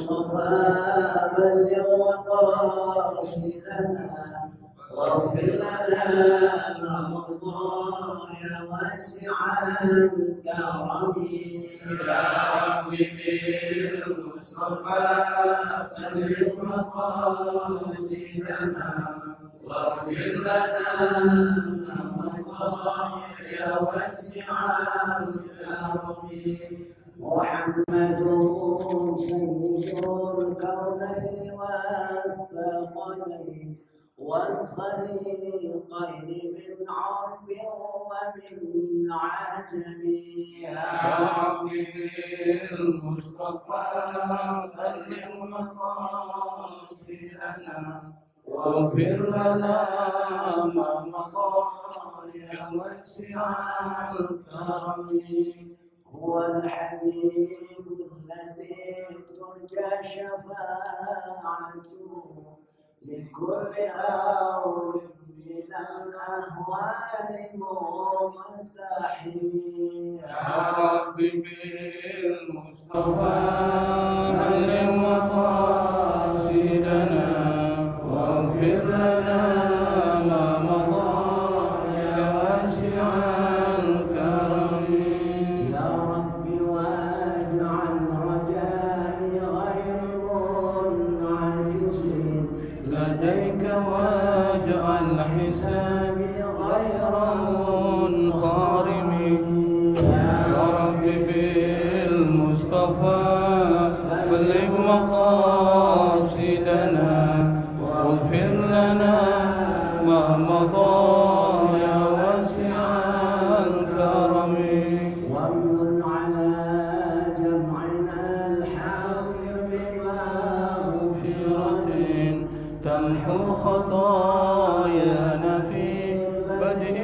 المصطفى بلغ مقاصدنا واغفر لنا ما مضى يا واسع الكرم يا رب بالمصطفى بلغ مقاصدنا واغفر لنا ما مضى يا واسع الكرم محمد سيد الكونين والثقلين والخليقين من عرب ومن عجم يا رب بالمصطفى بلغ مقاصدنا واغفر لنا ما مضى يا واسع الكرم هو الحبيب الذي ترجى شفاعته لكل هول من الأهوال مقتحم يا رب بالمصطفى بلغ مقاصدنا واغفر لنا ما مضى يا واسع الكرم يا رب واجعل رجائي غير منعكس لديك واجعل حسابي غير منخرم يا رب بالمصطفى بلغ مقاصدنا واغفر لنا ما مضى يا واسع الكرم وامن على جمعنا الحاضر بمغفرة تمحو خطايانا في بدء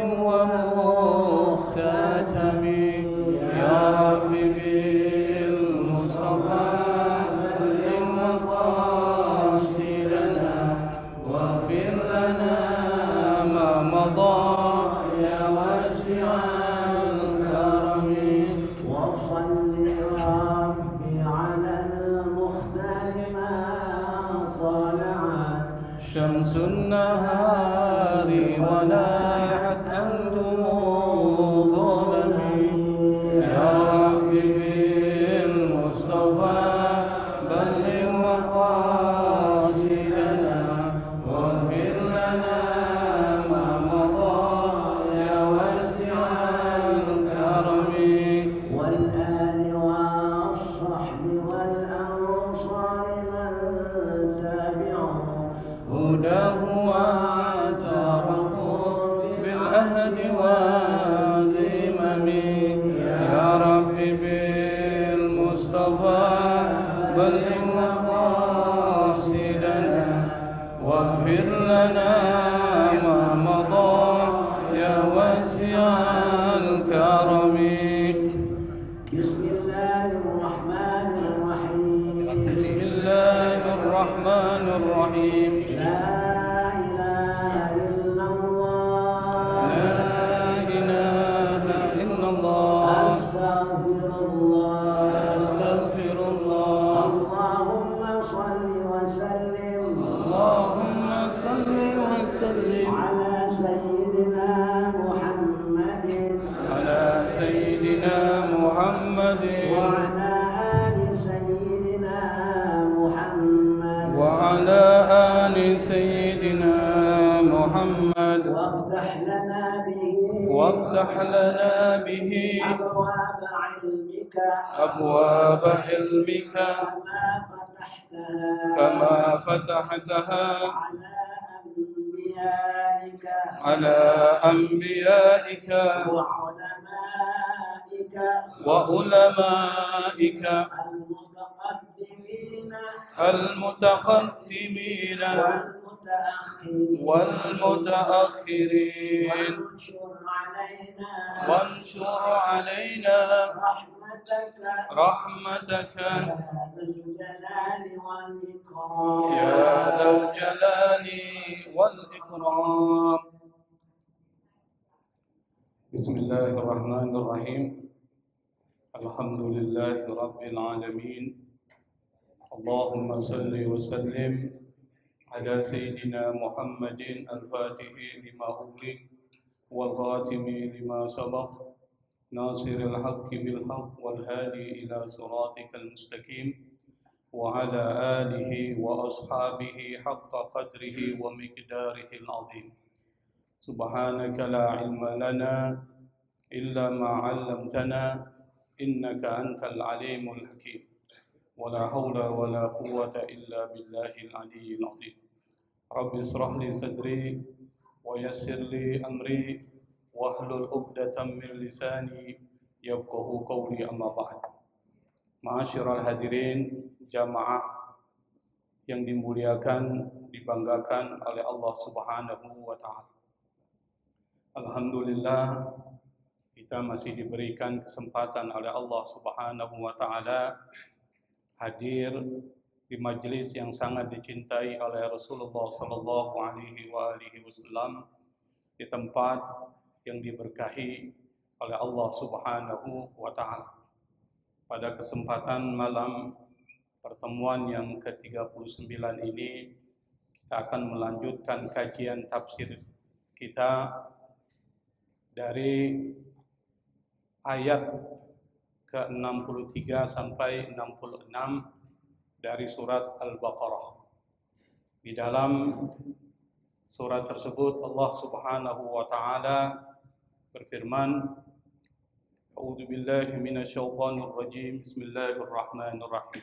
ومختتم يا رب بالمصطفى بلغ مقاصدنا واغفر لنا ما مضى يا واسع الكرم وصل ربي على المختار ما طلعت شمس النهار ولاحت أنتم ظلمي يا رب بالمصطفى بلغ مقاصدنا واغفر لنا ما مضى يا واسع الكرم والآل والصحب والأنصار من تبعه هداه واعترفوا بالعهد والذمم يا رب بالمصطفى بلغ مقاصدنا واغفر لنا ما مضى يا واسع الكرم بسم الله الرحمن الرحيم بسم الله الرحمن الرحيم لا إله إلا الله لا إله إلا الله أستغفر الله أستغفر الله اللهم صل وسلم اللهم صل وسلم على سيدنا محمد على سيدنا محمد وعلى آل سيدنا محمد وعلى آل سيدنا محمد وافتح لنا به أبواب علمك كما فتحتها على أنبيائك وعلمائك المتقدمين والمتأخرين وانشر علينا رحمتك يا ذا الجلال والإكرام. بسم الله الرحمن الرحيم. الحمد لله رب العالمين اللهم صل وسلم على سيدنا محمد الفاتح لما أغلق والخاتم لما سبق ناصر الحق بالحق والهادي إلى صراطك المستقيم وعلى آله وأصحابه حق قدره ومقداره العظيم. سبحانك لا علم لنا إلا ما علمتنا إنك أنت العليم الحكيم ولا حول ولا قوة إلا بالله العلي العظيم. رب اشرح لي صدري ويسر لي أمري واحلل عقدة من لساني يفقهوا قولي أما بعد. Ma'asyiral hadirin jamaah yang dimuliakan, dibanggakan oleh Allah Subhanahu wa taala. Alhamdulillah kita masih diberikan kesempatan oleh Allah Subhanahu wa taala hadir di majelis yang sangat dicintai oleh Rasulullah sallallahu alaihi wasallam, di tempat yang diberkahi oleh Allah Subhanahu wa taala. Pada kesempatan malam pertemuan yang ke-39 ini, kita akan melanjutkan kajian tafsir kita dari ayat ke-63 sampai 66 dari surat Al-Baqarah. Di dalam surat tersebut Allah Subhanahu wa taala berfirman, A'udzu billahi minasyaitonir rajim. Bismillahirrahmanirrahim.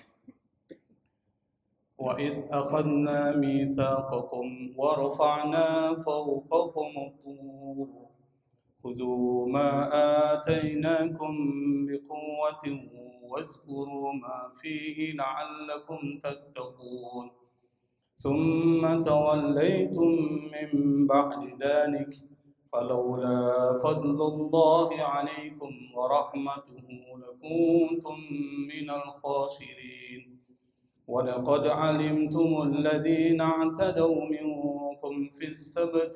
Wa id akhadna mitsaqakum wa rafa'na fawqakum at-tur. Khudhu ma atainakum biquwwatin واذكروا ما فيه لعلكم تتقون ثم توليتم من بعد ذلك فلولا فضل الله عليكم ورحمته لكنتم من الخاسرين ولقد علمتم الذين اعتدوا منكم في السبت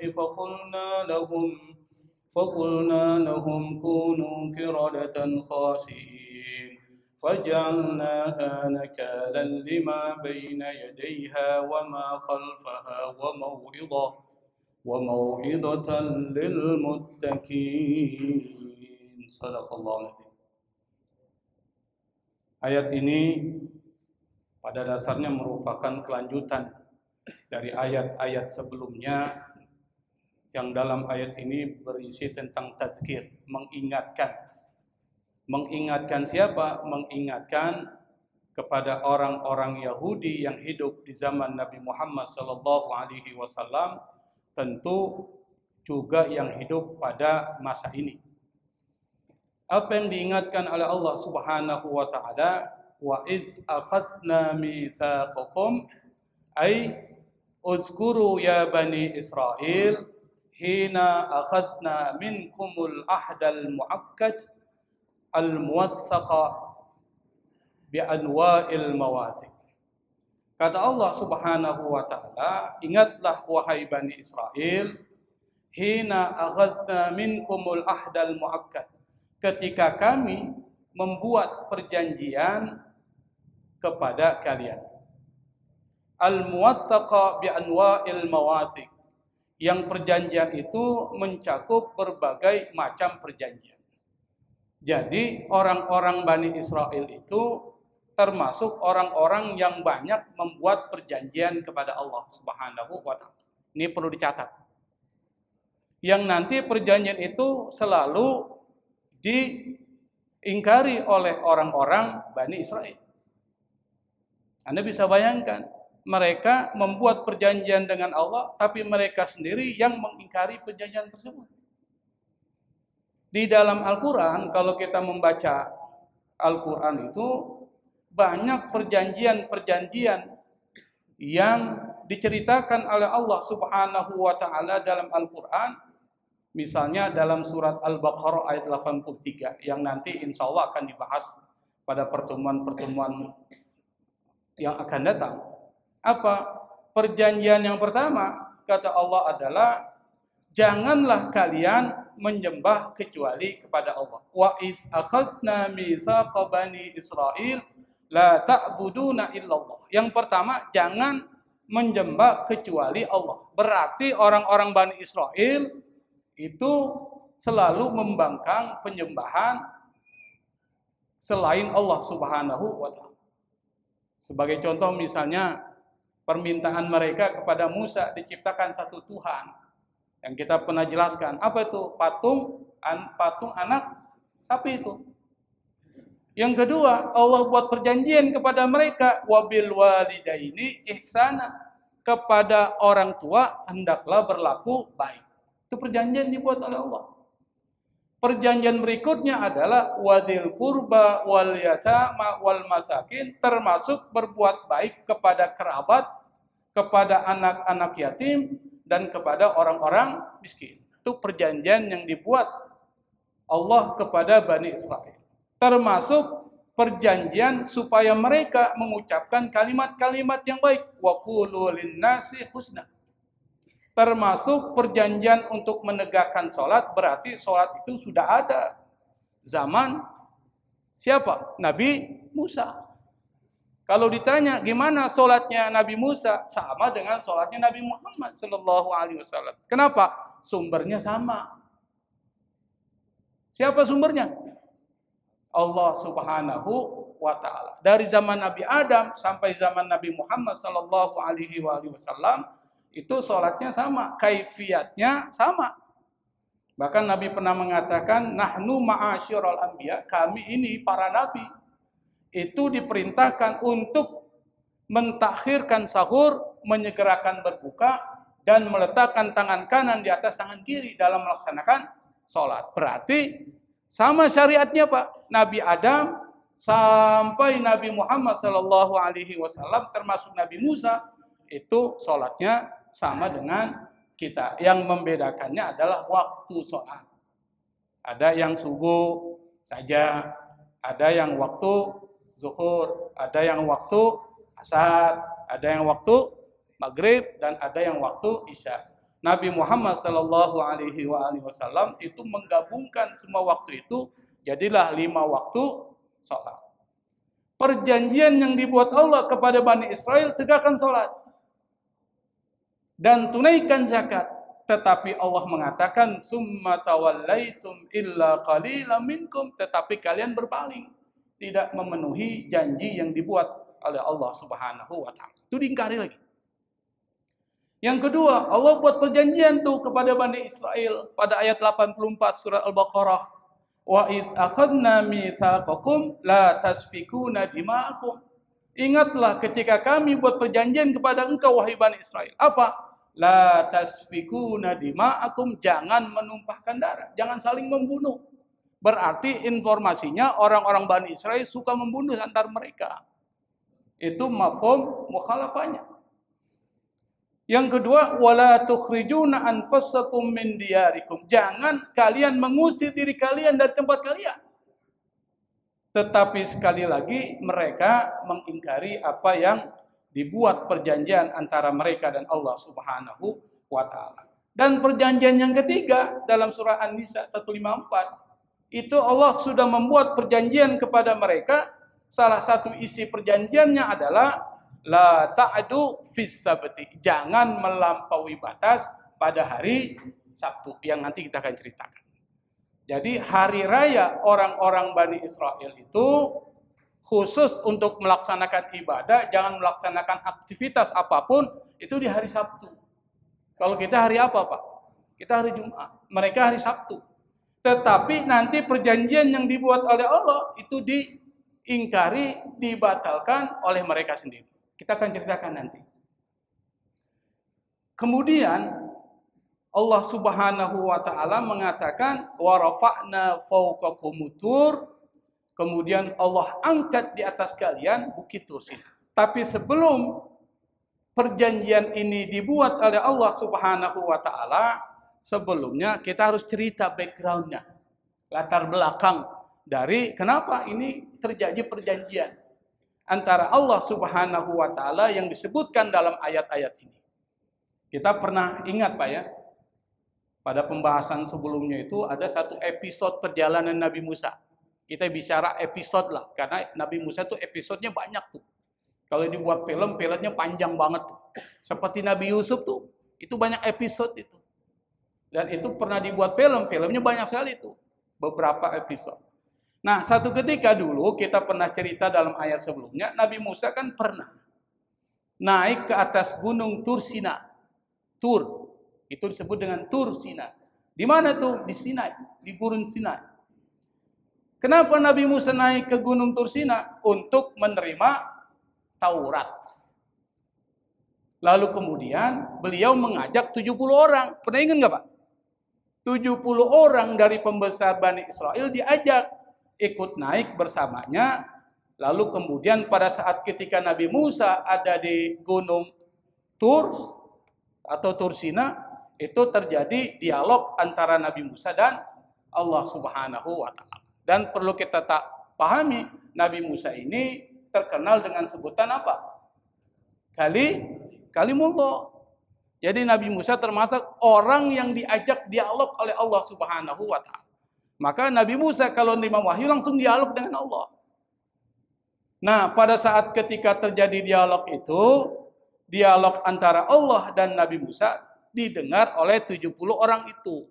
فقلنا لهم كونوا قردة خاسئين فجعلناها نكالا لما بين يديها وما خلفها وموعظة للمتقين. Sadaqallahu aladzim. Ayat ini pada dasarnya merupakan kelanjutan dari ayat-ayat sebelumnya yang dalam ayat ini berisi tentang tadzkir, mengingatkan. Mengingatkan siapa? Mengingatkan kepada orang-orang Yahudi yang hidup di zaman Nabi Muhammad sallallahu alaihi wasallam, tentu juga yang hidup pada masa ini. Apa yang diingatkan oleh Allah Subhanahu wa taala, wa iz akhadna mitsaqakum ay uzkuru ya bani Israil hina akhadna minkumul ahdal muakkad al-muwassaqa bi anwa'il mawathiq. Kata Allah Subhanahu wa taala, ingatlah wahai Bani Israel, hina akhadna minkumul ahdal muakkad, ketika kami membuat perjanjian kepada kalian. Al-muwassaqa bi anwa'il mawathiq, yang perjanjian itu mencakup berbagai macam perjanjian. Jadi orang-orang Bani Israel itu termasuk orang-orang yang banyak membuat perjanjian kepada Allah Subhanahu wa taala. Ini perlu dicatat. Yang nanti perjanjian itu selalu diingkari oleh orang-orang Bani Israel. Anda bisa bayangkan, mereka membuat perjanjian dengan Allah, tapi mereka sendiri yang mengingkari perjanjian tersebut. Di dalam Al-Quran, kalau kita membaca Al-Quran itu banyak perjanjian-perjanjian yang diceritakan oleh Allah Subhanahu wa taala dalam Al-Quran. Misalnya dalam surat Al-Baqarah ayat 83 yang nanti insya Allah akan dibahas pada pertemuan-pertemuan yang akan datang. Apa? Perjanjian yang pertama kata Allah adalah janganlah kalian menyembah kecuali kepada Allah. Wa iz akhadna mitsaqa bani Israil la ta'buduna illallah. Yang pertama, jangan menyembah kecuali Allah. Berarti orang-orang Bani Israel itu selalu membangkang penyembahan selain Allah Subhanahu wa taala. Sebagai contoh misalnya permintaan mereka kepada Musa diciptakan satu Tuhan. Yang kita pernah jelaskan, apa itu? Patung anak sapi itu. Yang kedua, Allah buat perjanjian kepada mereka, wabil walidaini ihsana, kepada orang tua hendaklah berlaku baik. Itu perjanjian dibuat oleh Allah. Perjanjian berikutnya adalah wadil kurba wal yatama wal masakin, termasuk berbuat baik kepada kerabat, kepada anak-anak yatim, dan kepada orang-orang miskin. Itu perjanjian yang dibuat Allah kepada Bani Israel. Termasuk perjanjian supaya mereka mengucapkan kalimat-kalimat yang baik. Wa qulu linnasi husna. Termasuk perjanjian untuk menegakkan sholat, berarti sholat itu sudah ada zaman siapa? Nabi Musa. Kalau ditanya gimana sholatnya Nabi Musa, sama dengan sholatnya Nabi Muhammad Sallallahu Alaihi Wasallam. Kenapa? Sumbernya sama. Siapa sumbernya? Allah Subhanahu wa Ta'ala. Dari zaman Nabi Adam sampai zaman Nabi Muhammad Sallallahu Alaihi Wasallam, itu sholatnya sama, kaifiatnya sama. Bahkan Nabi pernah mengatakan, nahnu ma'asyiral anbiya, kami ini para nabi, itu diperintahkan untuk mentakhirkan sahur, menyegerakan berbuka, dan meletakkan tangan kanan di atas tangan kiri dalam melaksanakan sholat. Berarti sama syariatnya Pak. Nabi Adam sampai Nabi Muhammad Sallallahu Alaihi Wasallam, termasuk Nabi Musa, itu sholatnya sama dengan kita. Yang membedakannya adalah waktu sholat. Ada yang subuh saja, ada yang waktu zuhur, ada yang waktu asar, ada yang waktu maghrib, dan ada yang waktu isya. Nabi Muhammad Sallallahu Alaihi Wasallam itu menggabungkan semua waktu itu, jadilah 5 waktu sholat. Perjanjian yang dibuat Allah kepada Bani Israel, tegakkan sholat dan tunaikan zakat. Tetapi Allah mengatakan, summa tawallaitum illa qalilan minkum, tetapi kalian berpaling, tidak memenuhi janji yang dibuat oleh Allah Subhanahu wa taala. Itu diingkari lagi. Yang kedua, Allah buat perjanjian tuh kepada Bani Israel pada ayat 84 surah Al-Baqarah. Wa id akhadna mitsaqakum la tasfikuna dima'akum. Ingatlah ketika kami buat perjanjian kepada engkau wahai Bani Israel. Apa? La tasfikuna dima'akum, jangan menumpahkan darah, jangan saling membunuh. Berarti informasinya orang-orang Bani Israel suka membunuh antar mereka. Itu mafhum mukhalafahnya. Yang kedua, wala tukhrijuna anfusakum min diyarikum. Jangan kalian mengusir diri kalian dari tempat kalian. Tetapi sekali lagi mereka mengingkari apa yang dibuat perjanjian antara mereka dan Allah Subhanahu wa taala. Dan perjanjian yang ketiga dalam surah An-Nisa 154, itu Allah sudah membuat perjanjian kepada mereka. Salah satu isi perjanjiannya adalah la ta'du fis sabti, jangan melampaui batas pada hari Sabtu, yang nanti kita akan ceritakan. Jadi hari raya orang-orang Bani Israel itu khusus untuk melaksanakan ibadah, jangan melaksanakan aktivitas apapun itu di hari Sabtu. Kalau kita hari apa Pak? Kita hari Jumat, mereka hari Sabtu. Tetapi nanti perjanjian yang dibuat oleh Allah itu diingkari, dibatalkan oleh mereka sendiri. Kita akan ceritakan nanti. Kemudian Allah Subhanahu wa taala mengatakan wa rafa'na fawqakumut tur. Kemudian Allah angkat di atas kalian bukit Tur Sina. Tapi sebelum perjanjian ini dibuat oleh Allah Subhanahu wa taala, sebelumnya kita harus cerita background-nya, latar belakang dari kenapa ini terjadi perjanjian antara Allah Subhanahu wa taala yang disebutkan dalam ayat-ayat ini. Kita pernah ingat Pak ya, pada pembahasan sebelumnya itu ada satu episode perjalanan Nabi Musa. Kita bicara episode lah, karena Nabi Musa tuh episodenya banyak tuh. Kalau dibuat film, filmnya panjang banget tuh. Seperti Nabi Yusuf tuh, itu banyak episode itu. Dan itu pernah dibuat film, filmnya banyak sekali tuh. Beberapa episode. Nah, satu ketika dulu kita pernah cerita dalam ayat sebelumnya, Nabi Musa kan pernah naik ke atas gunung Tur Sina. Tur, itu disebut dengan Tur Sina. Di mana tuh? Di Sinai, di gurun Sinai. Kenapa Nabi Musa naik ke gunung Tur Sina? Untuk menerima Taurat. Lalu kemudian beliau mengajak 70 orang. Pernah ingat nggak Pak? 70 orang dari pembesar Bani Israel diajak ikut naik bersamanya. Lalu kemudian pada saat ketika Nabi Musa ada di gunung Tur atau Tur Sina, itu terjadi dialog antara Nabi Musa dan Allah Subhanahu wa Ta'ala. Dan perlu kita pahami, Nabi Musa ini terkenal dengan sebutan apa? Kalimullah. Jadi Nabi Musa termasuk orang yang diajak dialog oleh Allah Subhanahu wa Ta'ala. Maka Nabi Musa kalau menerima wahyu langsung dialog dengan Allah. Nah, pada saat ketika terjadi dialog itu, dialog antara Allah dan Nabi Musa didengar oleh 70 orang itu.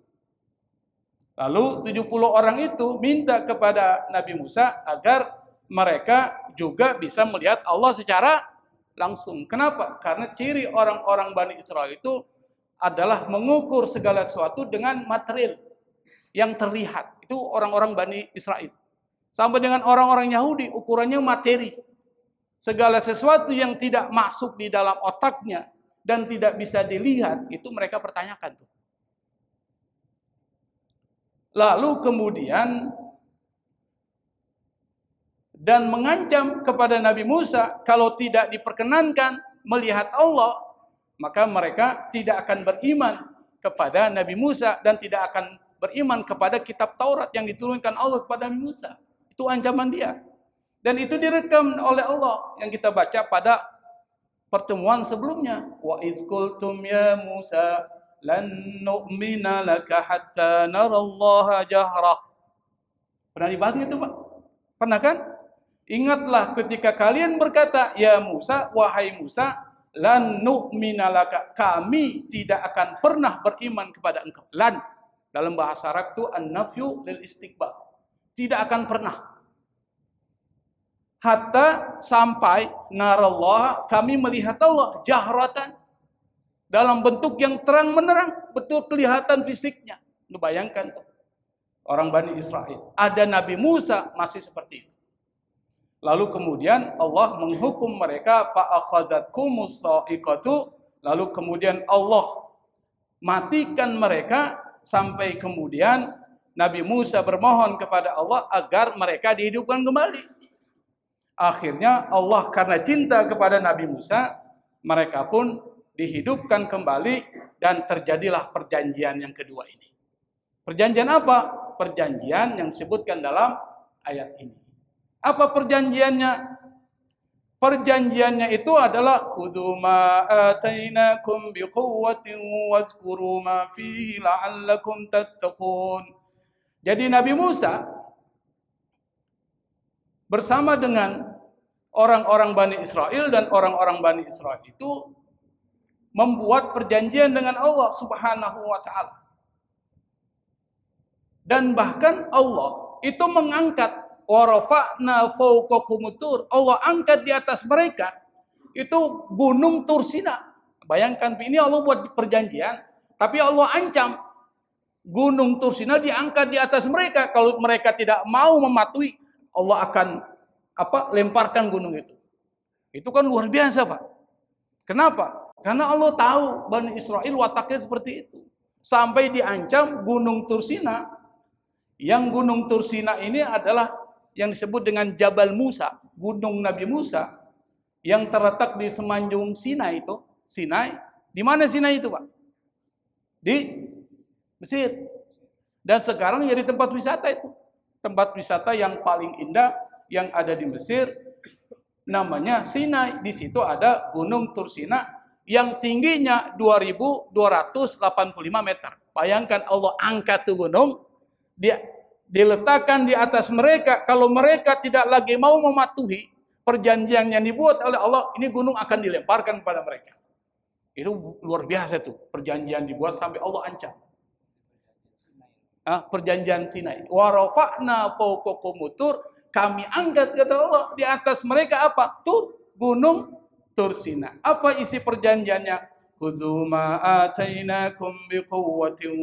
Lalu 70 orang itu minta kepada Nabi Musa agar mereka juga bisa melihat Allah secara langsung. Kenapa? Karena ciri orang-orang Bani Israel itu adalah mengukur segala sesuatu dengan material yang terlihat. Itu orang-orang Bani Israel. Sampai dengan orang-orang Yahudi, ukurannya materi. Segala sesuatu yang tidak masuk di dalam otaknya dan tidak bisa dilihat, itu mereka pertanyakan. Lalu kemudian dan mengancam kepada Nabi Musa, kalau tidak diperkenankan melihat Allah, maka mereka tidak akan beriman kepada Nabi Musa dan tidak akan beriman kepada kitab Taurat yang diturunkan Allah kepada Nabi Musa. Itu ancaman dia. Dan itu direkam oleh Allah yang kita baca pada pertemuan sebelumnya. Wa iz qultum ya Musa lan nu'mina laka hatta narallaha jahrah. Pernah dibahas itu Pak? Pernah kan? Ingatlah ketika kalian berkata, ya Musa, wahai Musa, lan nu'mina laka, kami tidak akan pernah beriman kepada engkau. Lan dalam bahasa Arab itu an-nafyu lil istiqbal. Tidak akan pernah. Hatta sampai narallah, kami melihat Allah jahratan dalam bentuk yang terang menerang, betul kelihatan fisiknya. Lu bayangkan tuh. Orang Bani Israel. Ada Nabi Musa masih seperti itu. Lalu kemudian Allah menghukum mereka fa'akhazatkumus sa'iqatu, lalu kemudian Allah matikan mereka. Sampai kemudian Nabi Musa bermohon kepada Allah agar mereka dihidupkan kembali. Akhirnya Allah karena cinta kepada Nabi Musa, mereka pun dihidupkan kembali dan terjadilah perjanjian yang kedua ini. Perjanjian apa? Perjanjian yang disebutkan dalam ayat ini. Apa perjanjiannya? Perjanjiannya itu adalah khudhu ma atainakum biquwwatin wazkuru ma fihi la'allakum tattaqun. Jadi Nabi Musa bersama dengan orang-orang Bani Israel dan orang-orang Bani Israel itu membuat perjanjian dengan Allah Subhanahu wa Ta'ala. Dan bahkan Allah itu mengangkat warafa'na fawqakumut tur. Allah angkat di atas mereka itu gunung Tur Sina. Bayangkan ini Allah buat perjanjian, tapi Allah ancam gunung Tur Sina diangkat di atas mereka. Kalau mereka tidak mau mematuhi, Allah akan lemparkan gunung itu. Itu kan luar biasa, Pak. Kenapa? Karena Allah tahu Bani Israel wataknya seperti itu. Sampai diancam gunung Tur Sina. Yang gunung Tur Sina ini adalah yang disebut dengan Jabal Musa, gunung Nabi Musa, yang terletak di semenanjung Sinai itu. Sinai, di mana Sinai itu Pak? Di Mesir. Dan sekarang jadi tempat wisata itu. Tempat wisata yang paling indah yang ada di Mesir, namanya Sinai. Di situ ada gunung Tur Sina yang tingginya 2.285 meter. Bayangkan Allah angkat tuh gunung, dia diletakkan di atas mereka. Kalau mereka tidak lagi mau mematuhi perjanjian yang dibuat oleh Allah, ini gunung akan dilemparkan kepada mereka. Itu luar biasa tuh, perjanjian dibuat sampai Allah ancam. Perjanjian Sinai. Wa rafa'na fawqakum tur, kami angkat kata Allah di atas mereka apa? Gunung Tur Sina. Apa isi perjanjiannya? Khudzu ma atainakum biquwwatin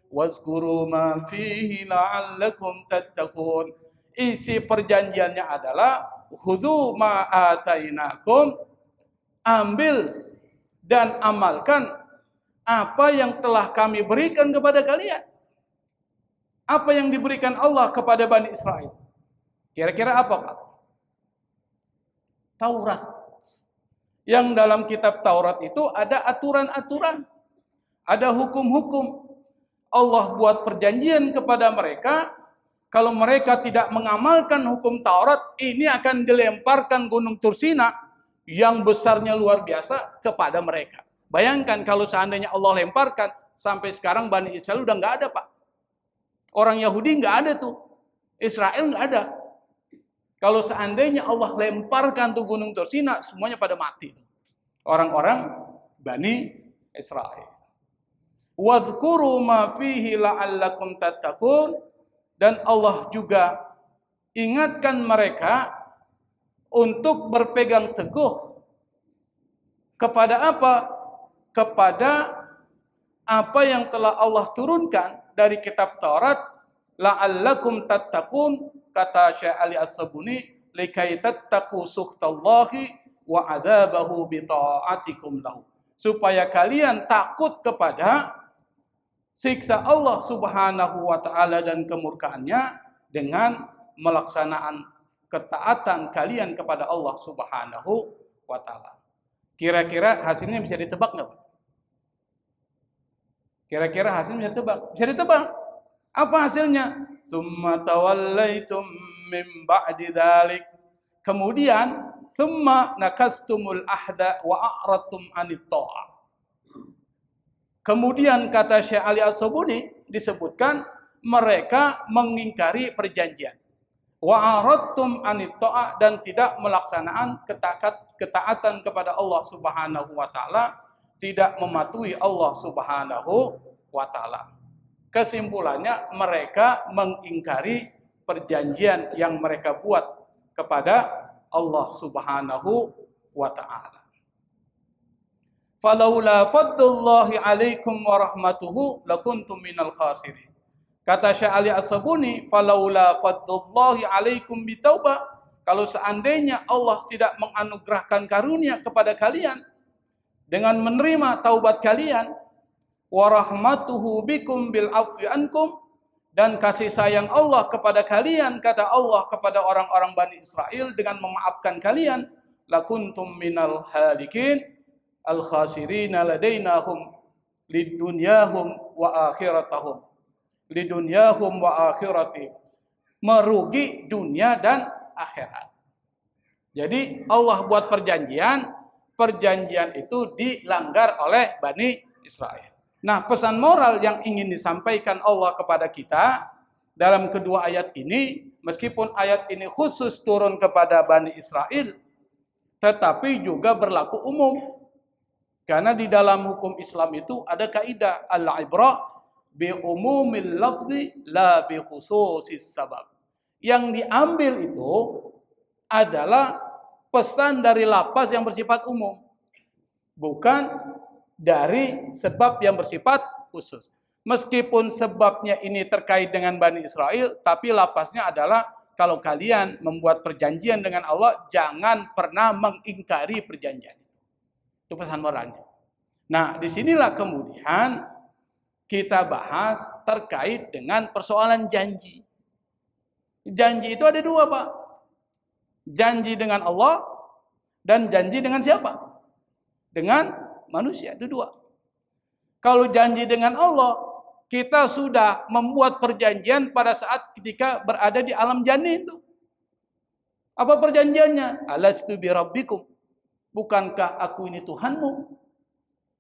wazkuru ma fihi la'allakum tattaqun. Isi perjanjiannya adalah khudzu ma atainakum, ambil dan amalkan apa yang telah kami berikan kepada kalian. Apa yang diberikan Allah kepada Bani Israel? Kira-kira apa, Pak? Taurat. Yang dalam kitab Taurat itu ada aturan-aturan, ada hukum-hukum. Allah buat perjanjian kepada mereka, kalau mereka tidak mengamalkan hukum Taurat, ini akan dilemparkan gunung Tursina yang besarnya luar biasa kepada mereka. Bayangkan kalau seandainya Allah lemparkan, sampai sekarang Bani Israel udah nggak ada, Pak. Orang Yahudi nggak ada tuh, Israel nggak ada. Kalau seandainya Allah lemparkan tuh gunung Tursina, semuanya pada mati. Orang-orang Bani Israel. Wadhkuru ma fihi la'allakum tattaqun, dan Allah juga ingatkan mereka untuk berpegang teguh kepada apa? Kepada apa yang telah Allah turunkan dari kitab Taurat, la'allakum tattaqun, kata Syekh Ali As-Sabuni, likai tattaqu sukhtallahi wa adzabahu bi ta'atikum lahu. Supaya kalian takut kepada siksa Allah Subhanahu wa taala dan kemurkaannya dengan melaksanaan ketaatan kalian kepada Allah Subhanahu wa taala. Kira-kira hasilnya bisa ditebak enggak, Pak? Kira-kira hasilnya bisa ditebak? Bisa ditebak. Apa hasilnya? Summa tawallaitum min ba'di dzalik. Kemudian summa nakastumul ahda wa a'radtum anit ta'ah. Kemudian kata Syekh Ali As-Sabuni disebutkan mereka mengingkari perjanjian. Wa a'radtum anit ta'ah, dan tidak melaksanakan ketaatan kepada Allah Subhanahu wa taala, tidak mematuhi Allah Subhanahu wa taala. Kesimpulannya mereka mengingkari perjanjian yang mereka buat kepada Allah Subhanahu wa taala. Falaula fadlullahi alaikum wa rahmatuhu lakuntum minal khasirin. Kata Syekh Ali As-Sabuni, falaula fadlullahi alaikum bitaubah, kalau seandainya Allah tidak menganugerahkan karunia kepada kalian dengan menerima taubat kalian, wa rahmatuhu bikum bil afwi ankum, dan kasih sayang Allah kepada kalian, kata Allah kepada orang-orang Bani Israel dengan memaafkan kalian, lakuntum minal halikin al khasirina ladainahum lidunyahum wa akhiratahum lidunyahum wa akhirati, merugi dunia dan akhirat. Jadi Allah buat perjanjian itu dilanggar oleh Bani Israel. Nah, pesan moral yang ingin disampaikan Allah kepada kita dalam kedua ayat ini, meskipun ayat ini khusus turun kepada Bani Israel, tetapi juga berlaku umum. Karena di dalam hukum Islam itu ada kaidah al-ibrah bi umumil lafzi la bi khususis sabab. Yang diambil itu adalah pesan dari lafaz yang bersifat umum, bukan dari sebab yang bersifat khusus. Meskipun sebabnya ini terkait dengan Bani Israel, tapi lafaznya adalah kalau kalian membuat perjanjian dengan Allah, jangan pernah mengingkari perjanjian. Itu pesan moralnya. Nah, disinilah kemudian kita bahas terkait dengan persoalan janji. Janji itu ada dua, Pak. Janji dengan Allah dan janji dengan siapa? Dengan manusia, itu dua. Kalau janji dengan Allah, kita sudah membuat perjanjian pada saat ketika berada di alam janin itu. Apa perjanjiannya? Alastu bi rabbikum. Bukankah aku ini Tuhanmu?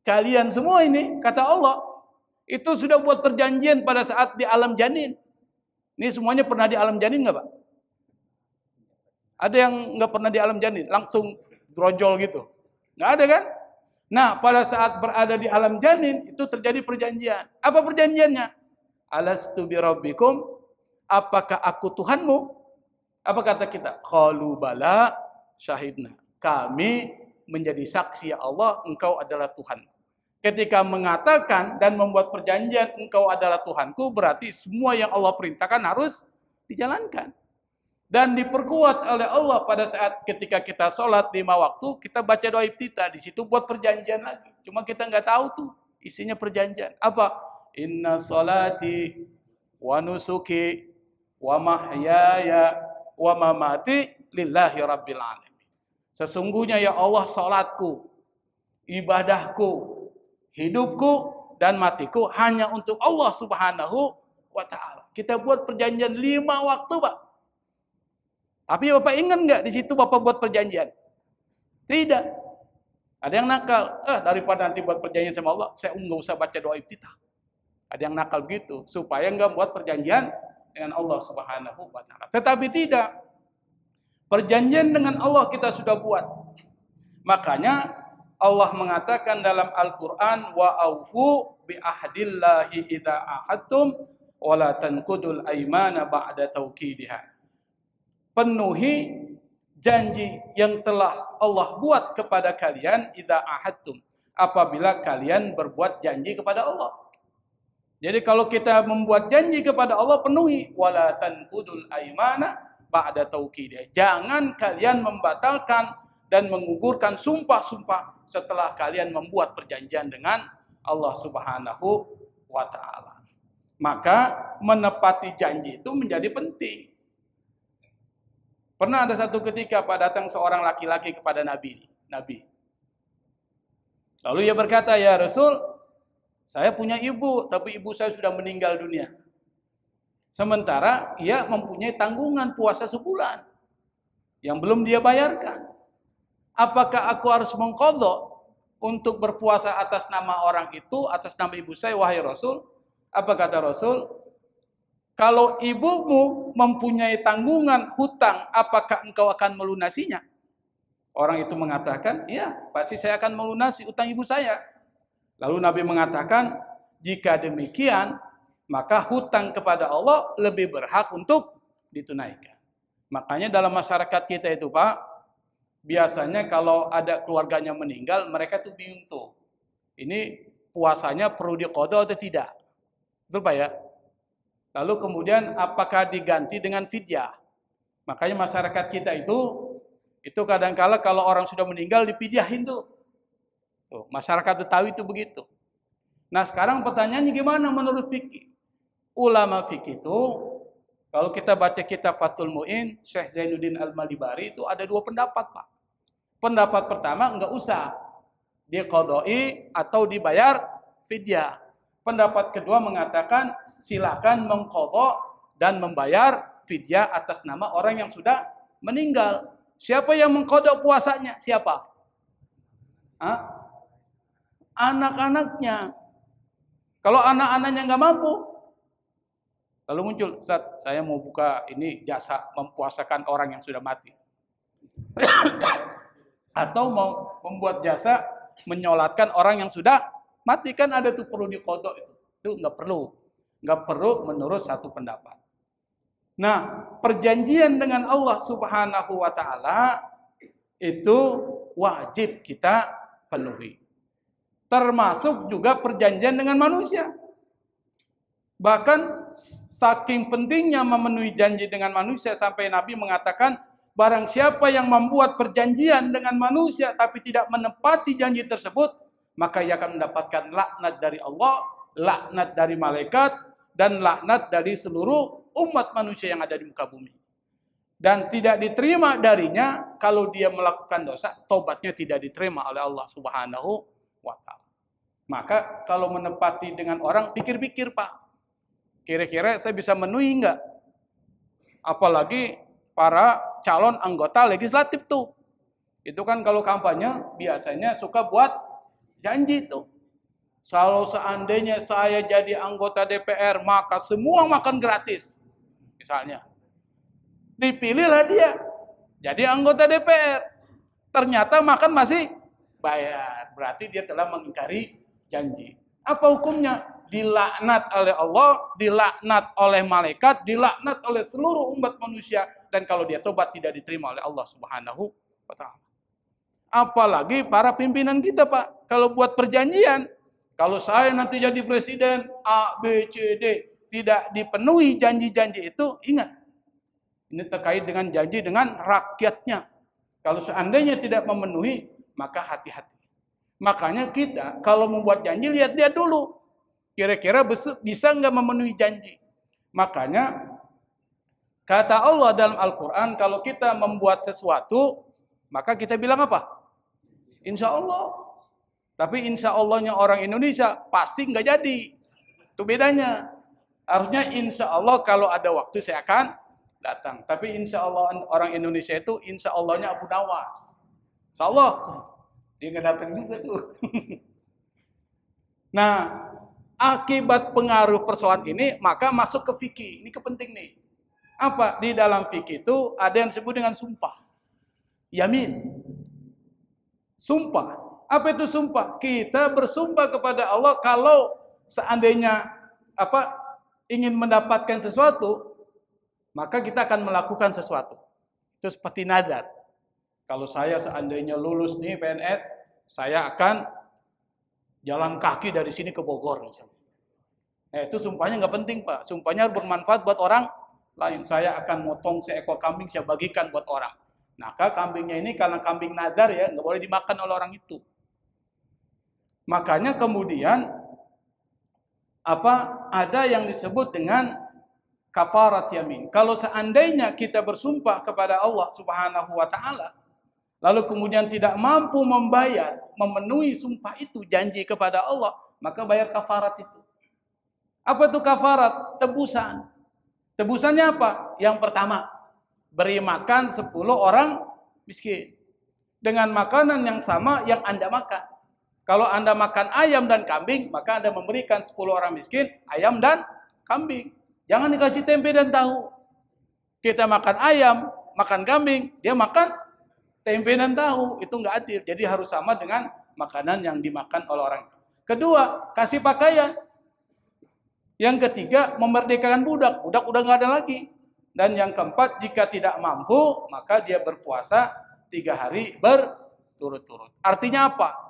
Kalian semua ini, kata Allah, itu sudah buat perjanjian pada saat di alam janin. Ini semuanya pernah di alam janin nggak Pak? Ada yang nggak pernah di alam janin, langsung brojol gitu? Nggak ada kan? Nah, pada saat berada di alam janin, itu terjadi perjanjian. Apa perjanjiannya? Alastu birabbikum, apakah aku Tuhanmu? Apa kata kita? Qalu bala syahidna. Kami menjadi saksi ya Allah, engkau adalah Tuhan. Ketika mengatakan dan membuat perjanjian engkau adalah Tuhanku, berarti semua yang Allah perintahkan harus dijalankan. Dan diperkuat oleh Allah pada saat ketika kita sholat 5 waktu, kita baca doa iftitah. Di situ buat perjanjian lagi. Cuma kita nggak tahu tuh isinya perjanjian. Apa? Inna sholati wa nusuki wa mahyaya wa mamati lillahi rabbil alamin. Sesungguhnya ya Allah, sholatku, ibadahku, hidupku dan matiku hanya untuk Allah Subhanahu wa ta'ala. Kita buat perjanjian 5 waktu, Pak. Tapi Bapak ingat nggak di situ Bapak buat perjanjian? Tidak. Ada yang nakal. Daripada nanti buat perjanjian sama Allah, saya nggak usah baca doa iftitah. Ada yang nakal begitu supaya nggak buat perjanjian dengan Allah Subhanahu wa ta'ala. Tetapi tidak. Perjanjian dengan Allah kita sudah buat. Makanya Allah mengatakan dalam Al-Quran, wa aufu bi ahdillahi idza ahadtum wa la tanqudul aymana ba'da tauqidiha. Penuhi janji yang telah Allah buat kepada kalian idza ahadtum, apabila kalian berbuat janji kepada Allah. Jadi kalau kita membuat janji kepada Allah, penuhi. Wala tanqudul aymana ba'da tauqidiha. Jangan kalian membatalkan dan mengugurkan sumpah-sumpah setelah kalian membuat perjanjian dengan Allah Subhanahu wa ta'ala. Maka menepati janji itu menjadi penting. Pernah ada satu ketika Pak datang seorang laki-laki kepada Nabi. Lalu ia berkata, ya Rasul, saya punya ibu, tapi ibu saya sudah meninggal dunia. Sementara ia mempunyai tanggungan puasa sebulan yang belum dia bayarkan. Apakah aku harus mengqadha untuk berpuasa atas nama orang itu, atas nama ibu saya, wahai Rasul? Apa kata Rasul? Kalau ibumu mempunyai tanggungan hutang, apakah engkau akan melunasinya? Orang itu mengatakan, iya, pasti saya akan melunasi utang ibu saya. Lalu Nabi mengatakan, jika demikian, maka hutang kepada Allah lebih berhak untuk ditunaikan. Makanya dalam masyarakat kita itu Pak, biasanya kalau ada keluarganya meninggal, mereka tuh bingung tuh. Ini puasanya perlu diqadha atau tidak? Betul Pak ya? Lalu kemudian apakah diganti dengan fidyah? Makanya masyarakat kita itu kadang-kala kalau orang sudah meninggal dipidyahin tuh. Masyarakat Betawi itu begitu. Nah sekarang pertanyaannya gimana menurut fikih? Ulama fikih itu, kalau kita baca kitab Fathul Mu'in, Syekh Zainuddin Al-Malibari itu ada 2 pendapat Pak. Pendapat pertama enggak usah diqadai atau dibayar fidyah. Pendapat kedua mengatakan silakan mengqadha dan membayar fidyah atas nama orang yang sudah meninggal. Siapa yang mengqadha puasanya? Siapa? Anak-anaknya. Kalau anak-anaknya nggak mampu, lalu muncul, Ustaz, saya mau buka ini jasa mempuasakan orang yang sudah mati. Atau mau membuat jasa menyolatkan orang yang sudah mati, kan ada tuh perlu diqadha itu. Itu nggak perlu. Nggak perlu menurut satu pendapat. Nah, perjanjian dengan Allah Subhanahu wa ta'ala itu wajib kita penuhi. Termasuk juga perjanjian dengan manusia. Bahkan saking pentingnya memenuhi janji dengan manusia sampai Nabi mengatakan, barang siapa yang membuat perjanjian dengan manusia tapi tidak menepati janji tersebut, maka ia akan mendapatkan laknat dari Allah, laknat dari malaikat, dan laknat dari seluruh umat manusia yang ada di muka bumi. Dan tidak diterima darinya kalau dia melakukan dosa, tobatnya tidak diterima oleh Allah Subhanahu wa ta'ala. Maka kalau menepati dengan orang, pikir-pikir Pak. Kira-kira saya bisa menuhi enggak? Apalagi para calon anggota legislatif tuh. Itu kan kalau kampanye biasanya suka buat janji tuh. Kalau seandainya saya jadi anggota DPR, maka semua makan gratis. misalnya. Dipilihlah dia jadi anggota DPR. Ternyata makan masih bayar. Berarti dia telah mengingkari janji. Apa hukumnya? Dilaknat oleh Allah, dilaknat oleh malaikat, dilaknat oleh seluruh umat manusia. Dan kalau dia tobat tidak diterima oleh Allah Subhanahu wa ta'ala. Apalagi para pimpinan kita, Pak. Kalau buat perjanjian, kalau saya nanti jadi presiden A, B, C, D, tidak dipenuhi janji-janji itu, ingat. Ini terkait dengan janji dengan rakyatnya. Kalau seandainya tidak memenuhi, maka hati-hati. Makanya kita kalau membuat janji, lihat-lihat dulu. Kira-kira bisa nggak memenuhi janji. Makanya, kata Allah dalam Al-Quran, kalau kita membuat sesuatu, maka kita bilang apa? Insya Allah. Tapi insya Allahnya orang Indonesia, pasti nggak jadi. Itu bedanya. Harusnya insya Allah kalau ada waktu saya akan datang. Tapi insya Allah orang Indonesia itu insya Allahnya Abu Nawas. Insya Allah. Dia nggak datang juga tuh. Nah, akibat pengaruh persoalan ini, maka masuk ke fikih. Ini kepenting nih. Apa? Di dalam fikih itu ada yang disebut dengan sumpah. Yamin. Sumpah. Apa itu sumpah? Kita bersumpah kepada Allah kalau seandainya ingin mendapatkan sesuatu, maka kita akan melakukan sesuatu. Itu seperti nazar. Kalau saya seandainya lulus nih PNS, saya akan jalan kaki dari sini ke Bogor misalnya. Itu sumpahnya nggak penting, Pak. Sumpahnya bermanfaat buat orang lain. Saya akan motong seekor kambing, saya bagikan buat orang. Nah, kambingnya ini karena kambing nazar ya, nggak boleh dimakan oleh orang itu. Makanya kemudian ada yang disebut dengan kafarat yamin. Kalau seandainya kita bersumpah kepada Allah Subhanahu wa ta'ala, lalu kemudian tidak mampu membayar, memenuhi sumpah itu, janji kepada Allah, maka bayar kafarat itu. Apa itu kafarat? Tebusan. Tebusannya apa? Yang pertama, beri makan 10 orang miskin. Dengan makanan yang sama yang Anda makan. Kalau Anda makan ayam dan kambing, maka Anda memberikan 10 orang miskin, ayam dan kambing. Jangan dikasih tempe dan tahu. Kita makan ayam, makan kambing, dia makan tempe dan tahu. Itu nggak adil. Jadi harus sama dengan makanan yang dimakan oleh orang. Kedua, kasih pakaian. Yang ketiga, memerdekakan budak. Budak udah nggak ada lagi. Dan yang keempat, jika tidak mampu, maka dia berpuasa 3 hari berturut-turut. Artinya apa?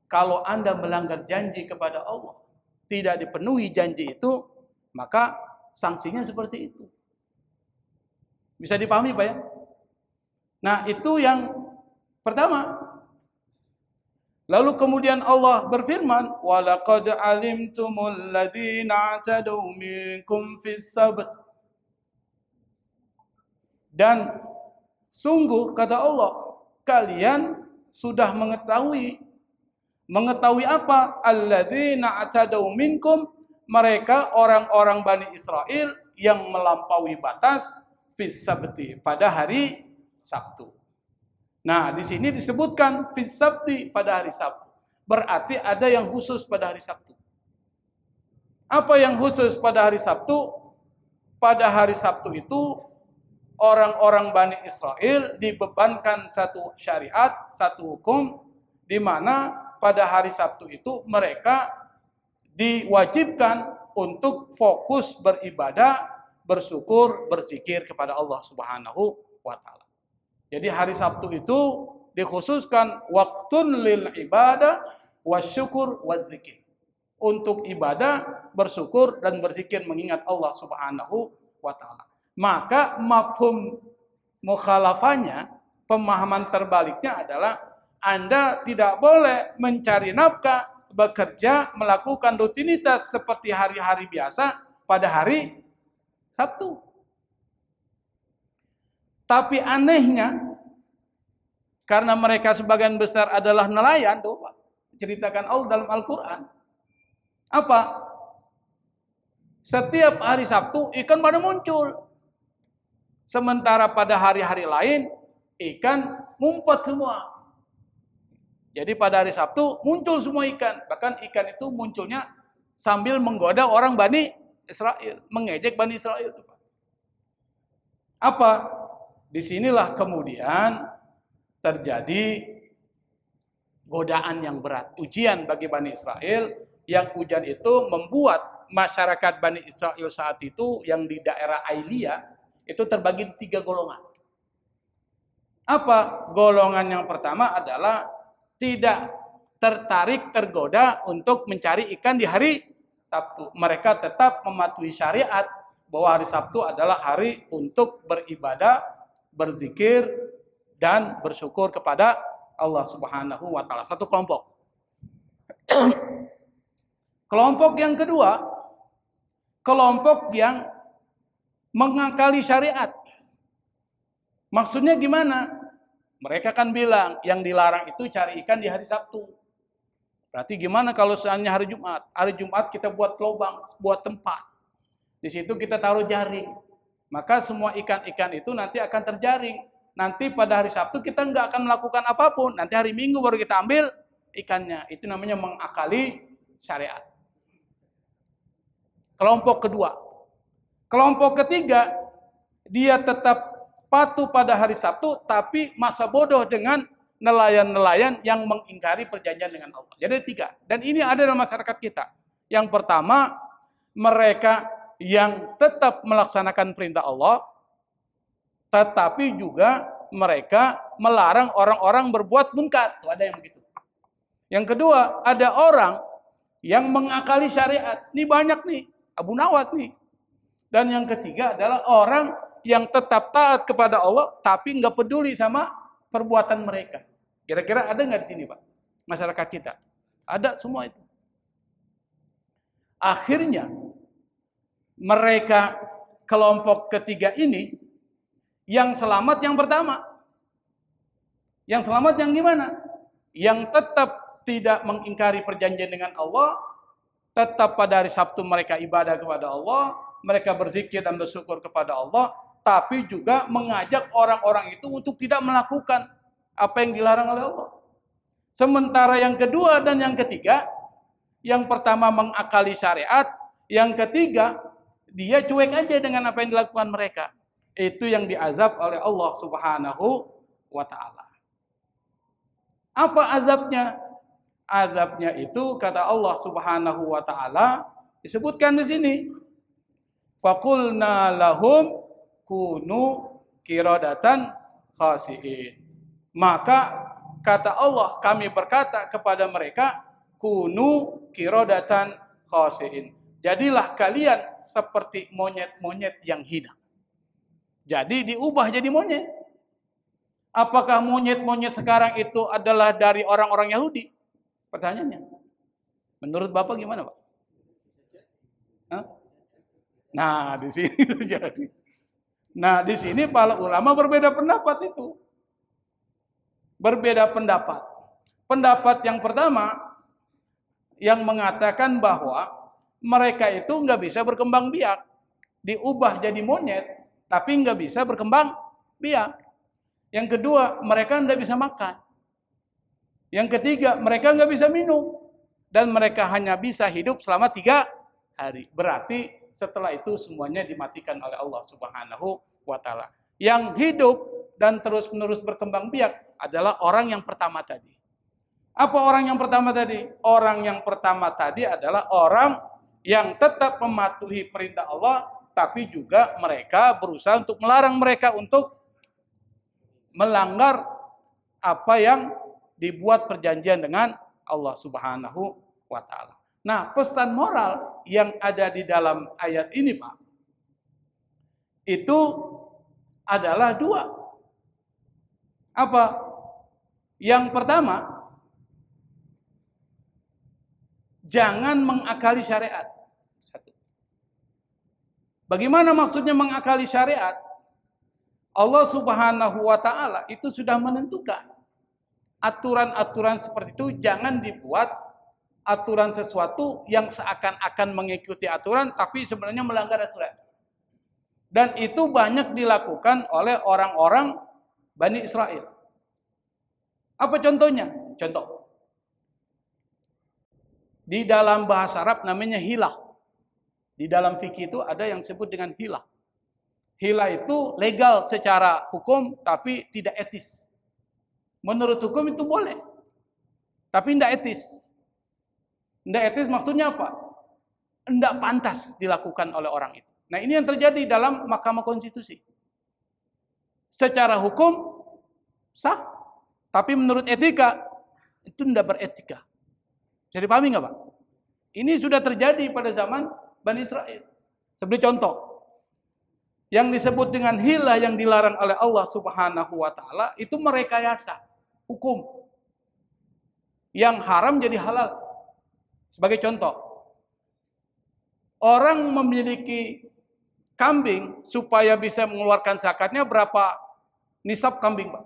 Kalau Anda melanggar janji kepada Allah, tidak dipenuhi janji itu, maka sanksinya seperti itu. Bisa dipahami, Pak ya? Nah, itu yang pertama. Lalu kemudian Allah berfirman, وَلَقَدْ عَلِمْتُمُ الَّذِينَ اعْتَدَوْا مِنْكُمْ فِي السَّبْتِ. Dan sungguh, kata Allah, kalian sudah mengetahui apa? Alladzina atadau minkum, mereka orang-orang Bani Israel yang melampaui batas fis sabti, pada hari Sabtu. Nah, di sini disebutkan fis sabti, pada hari Sabtu. Berarti ada yang khusus pada hari Sabtu. Apa yang khusus pada hari Sabtu? Pada hari Sabtu itu orang-orang Bani Israel dibebankan satu syariat, satu hukum, di mana pada hari Sabtu itu mereka diwajibkan untuk fokus beribadah, bersyukur, berzikir kepada Allah Subhanahu wa ta'ala. Jadi hari Sabtu itu dikhususkan waktun lil ibadah wasyukur wadzikir. Untuk ibadah, bersyukur dan berzikir mengingat Allah Subhanahu wa ta'ala. Maka mafhum mukhalafahnya, pemahaman terbaliknya adalah Anda tidak boleh mencari nafkah, bekerja, melakukan rutinitas seperti hari-hari biasa pada hari Sabtu. Tapi anehnya, karena mereka sebagian besar adalah nelayan, tuh Pak, ceritakan Allah dalam Al-Quran. Apa? Setiap hari Sabtu ikan pada muncul. Sementara pada hari-hari lain ikan ngumpet semua. Jadi pada hari Sabtu muncul semua ikan. Bahkan ikan itu munculnya sambil menggoda orang Bani Israel. Mengejek Bani Israel. Apa? Disinilah kemudian terjadi godaan yang berat, ujian bagi Bani Israel, yang ujian itu membuat masyarakat Bani Israel saat itu yang di daerah Ailia itu terbagi 3 golongan. Apa? Golongan yang pertama adalah tidak tertarik, tergoda untuk mencari ikan di hari Sabtu. Mereka tetap mematuhi syariat bahwa hari Sabtu adalah hari untuk beribadah, berzikir, dan bersyukur kepada Allah Subhanahu wa Ta'ala. Satu kelompok. Kelompok yang kedua, kelompok yang mengakali syariat. Maksudnya gimana? Mereka kan bilang yang dilarang itu cari ikan di hari Sabtu. Berarti gimana kalau seandainya hari Jumat? Hari Jumat kita buat lubang, buat tempat. Di situ kita taruh jaring. Maka semua ikan-ikan itu nanti akan terjaring. Nanti pada hari Sabtu kita nggak akan melakukan apapun. Nanti hari Minggu baru kita ambil ikannya. Itu namanya mengakali syariat. Kelompok kedua. Kelompok ketiga, dia tetap patuh pada hari Sabtu, tapi masa bodoh dengan nelayan-nelayan yang mengingkari perjanjian dengan Allah. Jadi 3. Dan ini ada dalam masyarakat kita. Yang pertama, mereka yang tetap melaksanakan perintah Allah, tetapi juga mereka melarang orang-orang berbuat munkar. Tuh, ada yang begitu. Yang kedua, ada orang yang mengakali syariat. Ini banyak nih, Abu Nawat nih. Dan yang ketiga adalah orang yang tetap taat kepada Allah, tapi nggak peduli sama perbuatan mereka. Kira-kira ada nggak di sini, Pak? Masyarakat kita. Ada semua itu. Akhirnya, mereka kelompok ketiga ini, yang selamat yang pertama. Yang selamat yang gimana? Yang tetap tidak mengingkari perjanjian dengan Allah, tetap pada hari Sabtu mereka ibadah kepada Allah, mereka berzikir dan bersyukur kepada Allah, tapi juga mengajak orang-orang itu untuk tidak melakukan apa yang dilarang oleh Allah. Sementara yang kedua dan yang ketiga, yang pertama mengakali syariat, yang ketiga dia cuek aja dengan apa yang dilakukan mereka. Itu yang diazab oleh Allah Subhanahu wa Ta'ala. Apa azabnya? Azabnya itu kata Allah Subhanahu wa Ta'ala disebutkan di sini. Faqulna lahum kunu qiradatan khasi'in. Maka kata Allah, kami berkata kepada mereka, kunu qiradatan khasi'in. Jadilah kalian seperti monyet-monyet yang hina. Jadi diubah jadi monyet. Apakah monyet-monyet sekarang itu adalah dari orang-orang Yahudi? Pertanyaannya. Menurut Bapak gimana, Pak? Hah? Nah, di sini terjadi. Nah, di sini para ulama berbeda pendapat itu. Berbeda pendapat. Pendapat yang pertama yang mengatakan bahwa mereka itu nggak bisa berkembang biak. Diubah jadi monyet, tapi nggak bisa berkembang biak. Yang kedua, mereka nggak bisa makan. Yang ketiga, mereka nggak bisa minum. Dan mereka hanya bisa hidup selama 3 hari. Berarti setelah itu semuanya dimatikan oleh Allah Subhanahu wa Ta'ala. Yang hidup dan terus-menerus berkembang biak adalah orang yang pertama tadi. Apa orang yang pertama tadi? Orang yang pertama tadi adalah orang yang tetap mematuhi perintah Allah, tapi juga mereka berusaha untuk melarang mereka untuk melanggar apa yang dibuat perjanjian dengan Allah Subhanahu wa Ta'ala. Nah, pesan moral yang ada di dalam ayat ini, Pak, itu adalah 2. Apa? Yang pertama, jangan mengakali syariat. 1. Bagaimana maksudnya mengakali syariat? Allah Subhanahu wa Ta'ala itu sudah menentukan aturan-aturan seperti itu. Jangan dibuat aturan sesuatu yang seakan-akan mengikuti aturan tapi sebenarnya melanggar aturan. Dan itu banyak dilakukan oleh orang-orang Bani Israel. Apa contohnya? Contoh. Di dalam bahasa Arab namanya hilah. Di dalam fikih itu ada yang disebut dengan hilah. Hila itu legal secara hukum, tapi tidak etis. Menurut hukum itu boleh, tapi tidak etis. Tidak etis maksudnya apa? Tidak pantas dilakukan oleh orang itu. Nah, ini yang terjadi dalam Mahkamah Konstitusi. Secara hukum sah, tapi menurut etika itu tidak beretika. Bisa dipahami nggak, Pak? Ini sudah terjadi pada zaman Bani Israel. Sebagai contoh, yang disebut dengan hilah yang dilarang oleh Allah Subhanahu wa taala itu merekayasa hukum. Yang haram jadi halal. Sebagai contoh, orang memiliki kambing supaya bisa mengeluarkan zakatnya berapa nisab kambing, Pak?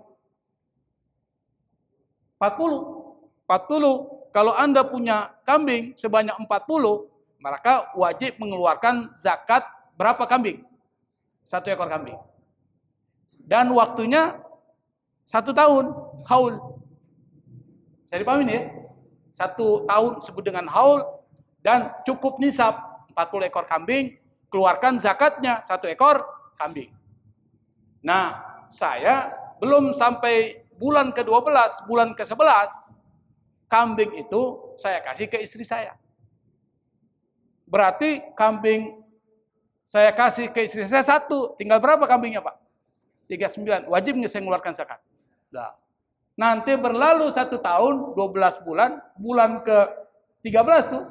40. Kalau Anda punya kambing sebanyak 40, maka wajib mengeluarkan zakat berapa kambing? 1 ekor kambing. Dan waktunya 1 tahun, haul. Bisa dipahami nih ya? 1 tahun disebut dengan haul, dan cukup nisab 40 ekor kambing, keluarkan zakatnya 1 ekor kambing. Nah, saya belum sampai bulan ke-12, bulan ke-11, kambing itu saya kasih ke istri saya. Berarti kambing saya kasih ke istri saya 1, tinggal berapa kambingnya, Pak? 39, wajib nggak saya mengeluarkan zakat? Nah, nanti berlalu 1 tahun, 12 bulan, bulan ke-13 tuh,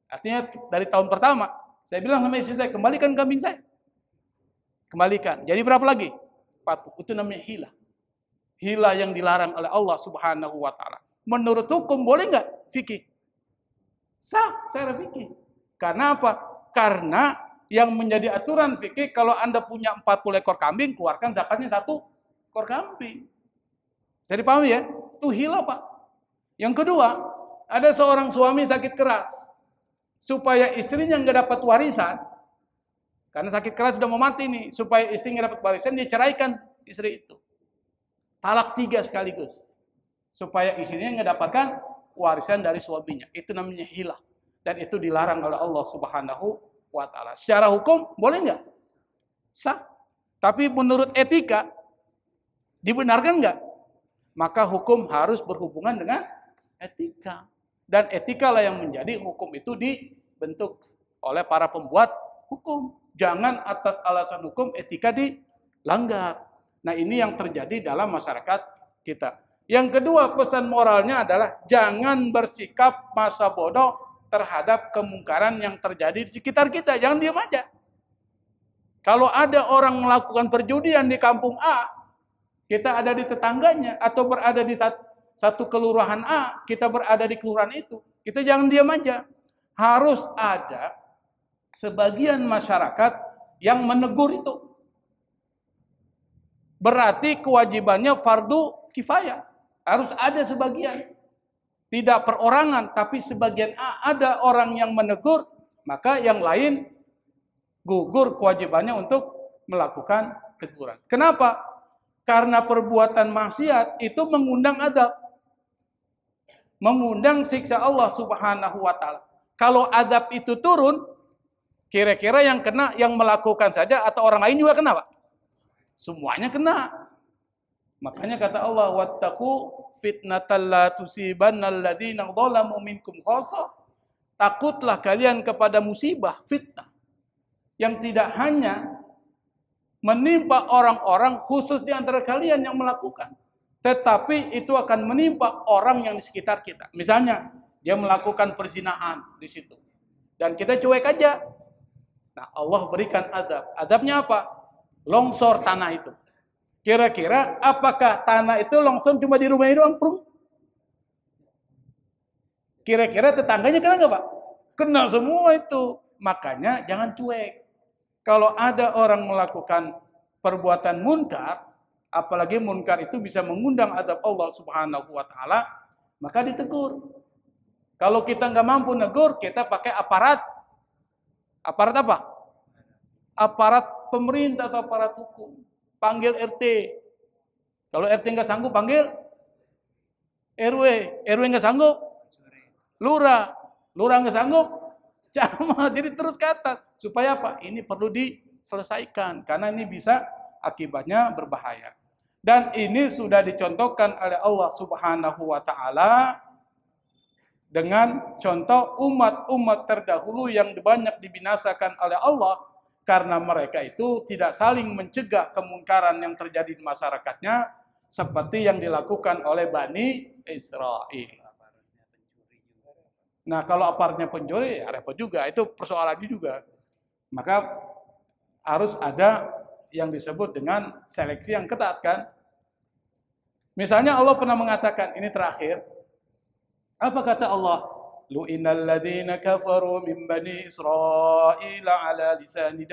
artinya dari tahun pertama, saya bilang sama istri saya, kembalikan kambing saya. Kembalikan. Jadi berapa lagi? 40. Itu namanya hilah. Hilah yang dilarang oleh Allah Subhanahu wa taala. Menurut hukum boleh nggak fikih? Sah secara fikih. Karena apa? Karena yang menjadi aturan fikih, kalau Anda punya 40 ekor kambing, keluarkan zakatnya 1 ekor kambing. Bisa dipahami ya? Itu hilah, Pak. Yang kedua, ada seorang suami sakit keras. Supaya istrinya nggak dapat warisan, karena sakit keras sudah mau mati nih, supaya istrinya dapat warisan, dia ceraikan istri itu. Talak 3 sekaligus. Supaya istrinya nggak dapatkan warisan dari suaminya. Itu namanya hilah. Dan itu dilarang oleh Allah Subhanahu wa taala. Secara hukum boleh nggak? Sah. Tapi menurut etika dibenarkan nggak? Maka hukum harus berhubungan dengan etika. Dan etika lah yang menjadi hukum itu dibentuk oleh para pembuat hukum. Jangan atas alasan hukum etika dilanggar. Nah, ini yang terjadi dalam masyarakat kita. Yang kedua, pesan moralnya adalah jangan bersikap masa bodoh terhadap kemungkaran yang terjadi di sekitar kita. Jangan diam aja. Kalau ada orang melakukan perjudian di kampung A, kita ada di tetangganya, atau berada di satu kelurahan A, kita berada di kelurahan itu, kita jangan diam aja. Harus ada sebagian masyarakat yang menegur itu. Berarti kewajibannya fardu kifayah. Harus ada sebagian. Tidak perorangan, tapi sebagian ada orang yang menegur, maka yang lain gugur kewajibannya untuk melakukan teguran. Kenapa? Karena perbuatan maksiat itu mengundang adab. Mengundang siksa Allah Subhanahu wa taala. Kalau adab itu turun, kira-kira yang kena yang melakukan saja atau orang lain juga kena, Pak? Semuanya kena. Makanya kata Allah, wattaqu fitnatal la tusibannal ladzina dzalamu minkum khassah. Takutlah kalian kepada musibah, fitnah, yang tidak hanya menimpa orang-orang khusus di antara kalian yang melakukan, tetapi itu akan menimpa orang yang di sekitar kita. Misalnya, dia melakukan perzinahan di situ, dan kita cuek aja. Nah, Allah berikan azab. Azabnya apa? Longsor tanah itu. Kira-kira apakah tanah itu longsor cuma di rumah doang? Kira-kira tetangganya kena nggak, Pak? Kena semua itu. Makanya jangan cuek. Kalau ada orang melakukan perbuatan munkar, apalagi munkar itu bisa mengundang azab Allah Subhanahu wa taala, maka ditegur. Kalau kita nggak mampu negur, kita pakai aparat. Aparat apa? Aparat pemerintah atau aparat hukum. Panggil RT. Kalau RT nggak sanggup, panggil RW. RW nggak sanggup, lurah. Lurah nggak sanggup, camat. Jadi terus ke atas. Supaya apa? Ini perlu selesaikan karena ini bisa akibatnya berbahaya. Dan ini sudah dicontohkan oleh Allah Subhanahu wa taala dengan contoh umat-umat terdahulu yang banyak dibinasakan oleh Allah karena mereka itu tidak saling mencegah kemungkaran yang terjadi di masyarakatnya seperti yang dilakukan oleh Bani Israel. Nah, kalau aparatnya pencuri, ya repot juga. Itu persoalannya juga. Maka harus ada yang disebut dengan seleksi yang ketat kan. Misalnya Allah pernah mengatakan, ini terakhir. Apa kata Allah? Lu'inal ladzina kafaru min bani Israil ala lisani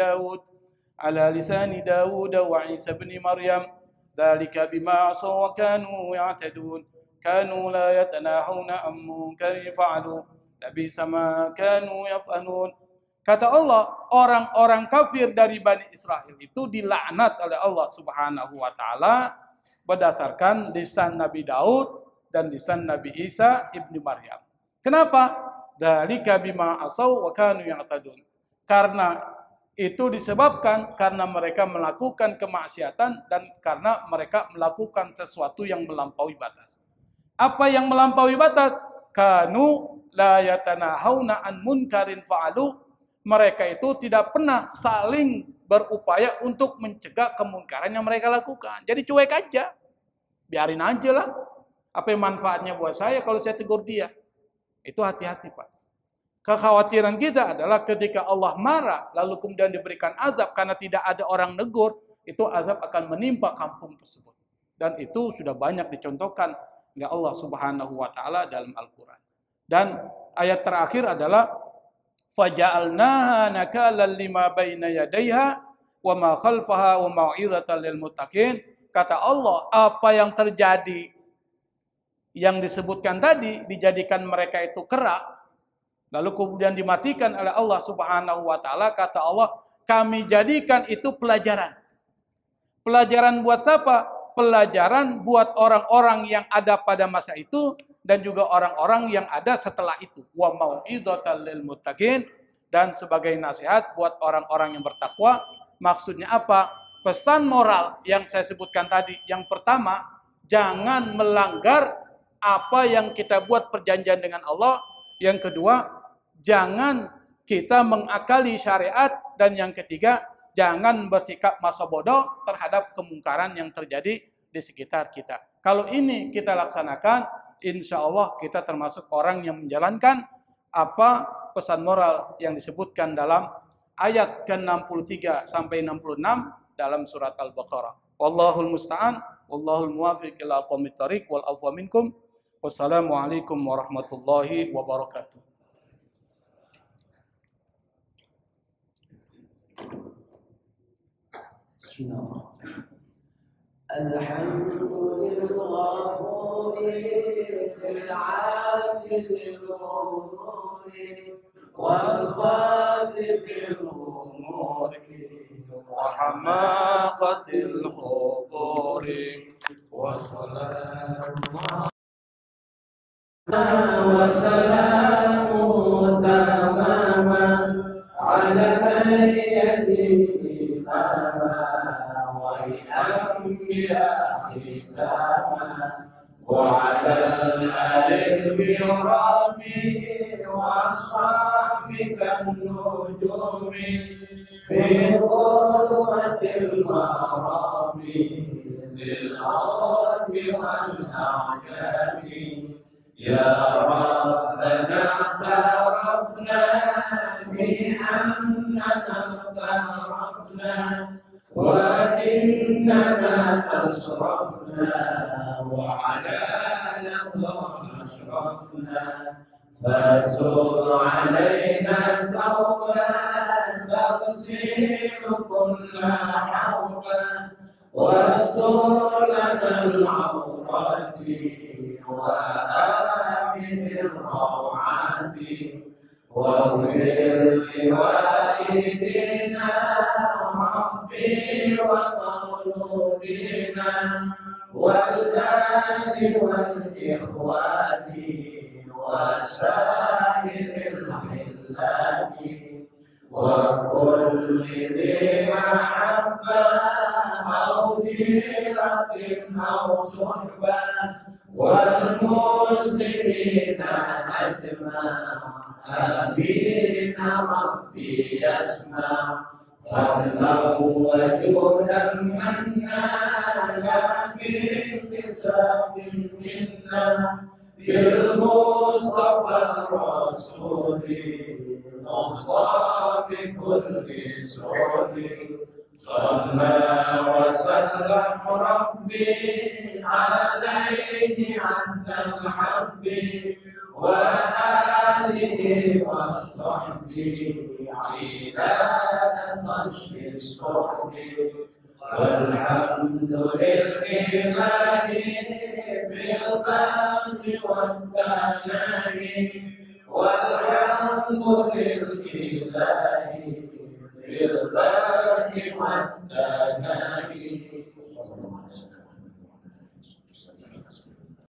Dawud wa Isa bin Maryam. Dzalika bima asaw wa kanu ya'tadun. Kanu la yatanahuna an munkarin fa'alu. Labisa ma kanu yaf'alun. Kata Allah, orang-orang kafir dari Bani Israel itu dilaknat oleh Allah Subhanahu wa taala berdasarkan lisan Nabi Daud dan lisan Nabi Isa ibnu Maryam. Kenapa? Dzalika bima asaw wa kanu ya'tadun. Karena itu disebabkan karena mereka melakukan kemaksiatan dan karena mereka melakukan sesuatu yang melampaui batas. Apa yang melampaui batas? Kanu la yatanahawna an munkarin fa'alu. Mereka itu tidak pernah saling berupaya untuk mencegah kemungkaran yang mereka lakukan. Jadi cuek aja. Biarin aja lah. Apa yang manfaatnya buat saya kalau saya tegur dia? Itu hati-hati, Pak. Kekhawatiran kita adalah ketika Allah marah, lalu kemudian diberikan azab karena tidak ada orang negur, itu azab akan menimpa kampung tersebut. Dan itu sudah banyak dicontohkan oleh Allah Subhanahu wa taala dalam Al-Qur'an. Dan ayat terakhir adalah faja'alnaha nakalan lima baina yadayha wa ma khalfaha wa mau'izatan lil muttaqin. Kata Allah, apa yang terjadi yang disebutkan tadi dijadikan mereka itu kerak lalu kemudian dimatikan oleh Allah Subhanahu wa taala. Kata Allah, kami jadikan itu pelajaran. Pelajaran buat siapa? Pelajaran buat orang-orang yang ada pada masa itu dan juga orang-orang yang ada setelah itu. Wa mau'izatan lil muttaqin, dan sebagai nasihat buat orang-orang yang bertakwa. Maksudnya apa? Pesan moral yang saya sebutkan tadi. Yang pertama, jangan melanggar apa yang kita buat perjanjian dengan Allah. Yang kedua, jangan kita mengakali syariat. Dan yang ketiga, jangan bersikap masa bodoh terhadap kemungkaran yang terjadi di sekitar kita. Kalau ini kita laksanakan, insya Allah kita termasuk orang yang menjalankan apa pesan moral yang disebutkan dalam ayat ke-63 sampai 66 dalam surat Al-Baqarah. Wallahul musta'an, wallahul muwafiq ila aqwamit thariq wal afwa minkum. Wassalamualaikum warahmatullahi wabarakatuh. Alhamdulillah والخالق الأمور وحماقة الخبور وسلام تماما على من يديه وأنبياء ختاما وعلى الآل الكرام وأصحابك النجوم في قوة المرام للأرض والأعجام يا ربنا اعترفنا بأننا اقترفنا وإننا أسرفنا وعلى لظى أشرفنا فتب علينا توبة تغسل كل حوبة واستر لنا العورات وآمن الروعات واغفر لوالدينا ربي ومولودينا والآل والإخوان وسائر الحلال وكل ذي شيرة أو صحبة والمسلمين أجمع آمين ربي يسمع فضلا وجودا منا لا بانتساب منا بالمصطفى الرسول مختار بكل سعود صلى وسلم ربي عليه عند الحب وآله وصحبه عيدان طش الصحب والحمد لله في البغي والثناء والحمد لله في البغي والثناء